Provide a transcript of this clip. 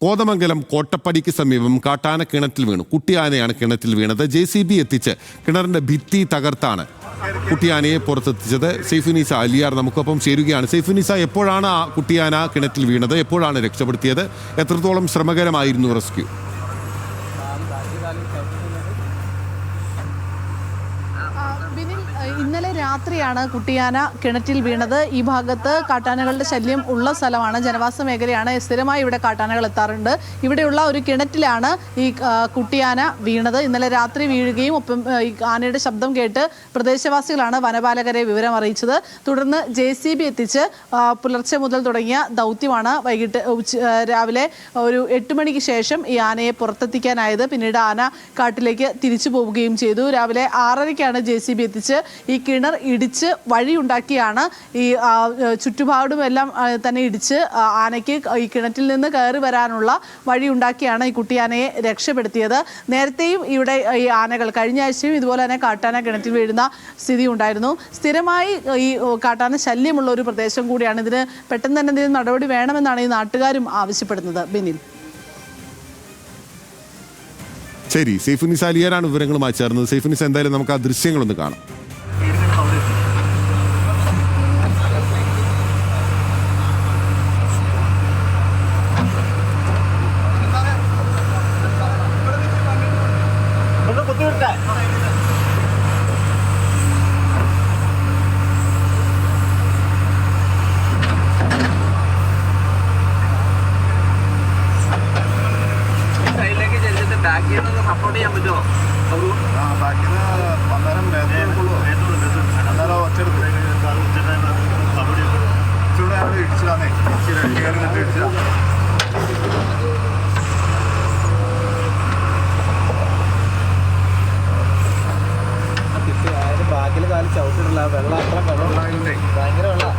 കോതമംഗലം കോട്ടപ്പടിക്ക് സമീപം കാട്ടാന കിണറ്റിൽ വീണു. കുട്ടിയാനയാണ് കിണറ്റിൽ വീണത്. JCB എത്തിച്ച് കിണറിന്റെ ഭിത്തി തകർത്താണ് കുട്ടിയാനയെ പുറത്തെത്തിച്ചത്. സൈഫുനിസ അലിയാർ നമുക്കൊപ്പം ചേരുകയാണ്. സൈഫുനിസ, എപ്പോഴാണ് ആ കുട്ടിയാന കിണറ്റിൽ വീണത്? എപ്പോഴാണ് രക്ഷപ്പെടുത്തിയത്? എത്രത്തോളം ശ്രമകരമായിരുന്നു റെസ്ക്യൂ? ഇന്നലെ രാത്രിയാണ് കുട്ടിയാന കിണറ്റിൽ വീണത്. ഈ ഭാഗത്ത് കാട്ടാനകളുടെ ശല്യം ഉള്ള സ്ഥലമാണ്, ജനവാസ മേഖലയാണ്. സ്ഥിരമായി ഇവിടെ കാട്ടാനകൾ എത്താറുണ്ട്. ഇവിടെയുള്ള ഒരു കിണറ്റിലാണ് ഈ കുട്ടിയാന വീണത്. ഇന്നലെ രാത്രി വീഴുകയും ഒപ്പം ഈ ആനയുടെ ശബ്ദം കേട്ട് പ്രദേശവാസികളാണ് വനപാലകരെ വിവരം അറിയിച്ചത്. തുടർന്ന് JCB എത്തിച്ച് പുലർച്ചെ മുതൽ തുടങ്ങിയ ദൗത്യമാണ് രാവിലെ ഒരു 8 മണിക്ക് ശേഷം ഈ ആനയെ പുറത്തെത്തിക്കാനായത്. പിന്നീട് ആന കാട്ടിലേക്ക് തിരിച്ചു പോവുകയും ചെയ്തു. രാവിലെ 6:30ക്കാണ് JCB എത്തിച്ച് ഈ കിണർ ഇടിച്ച് വഴിയുണ്ടാക്കിയാണ് ഈ ചുറ്റുപാടുമെല്ലാം തന്നെ ഇടിച്ച് ആനയ്ക്ക് ഈ കിണറ്റിൽ നിന്ന് കയറി വരാനുള്ള വഴിയുണ്ടാക്കിയാണ് ഈ കുട്ടിയാനയെ രക്ഷപ്പെടുത്തിയത്. നേരത്തെയും ഇവിടെ ഈ ആനകൾ കഴിഞ്ഞ ആഴ്ചയും ഇതുപോലെ തന്നെ കാട്ടാന കിണറ്റിൽ വീഴുന്ന സ്ഥിതി ഉണ്ടായിരുന്നു. സ്ഥിരമായി ഈ കാട്ടാന ശല്യമുള്ള ഒരു പ്രദേശം കൂടിയാണ്. ഇതിന് പെട്ടെന്ന് തന്നെ എന്തെങ്കിലും നടപടി വേണമെന്നാണ് ഈ നാട്ടുകാരും ആവശ്യപ്പെടുന്നത്. ബിനിൽ. ശരി, സൈഫുനിസ അലിയാറാണ് വിവരങ്ങളുമായി ചേർന്നത്. സൈഫുനിസ, എന്തായാലും നമുക്ക് ആ ദൃശ്യങ്ങളൊന്ന് കാണാം. സപ്പോർട്ട് ചെയ്യാൻ പറ്റുമോ? ബാക്കിൽ കാലം ചവിട്ടിട്ടുള്ള വെള്ളം അത്ര വെള്ളം ഭയങ്കര വെള്ളം.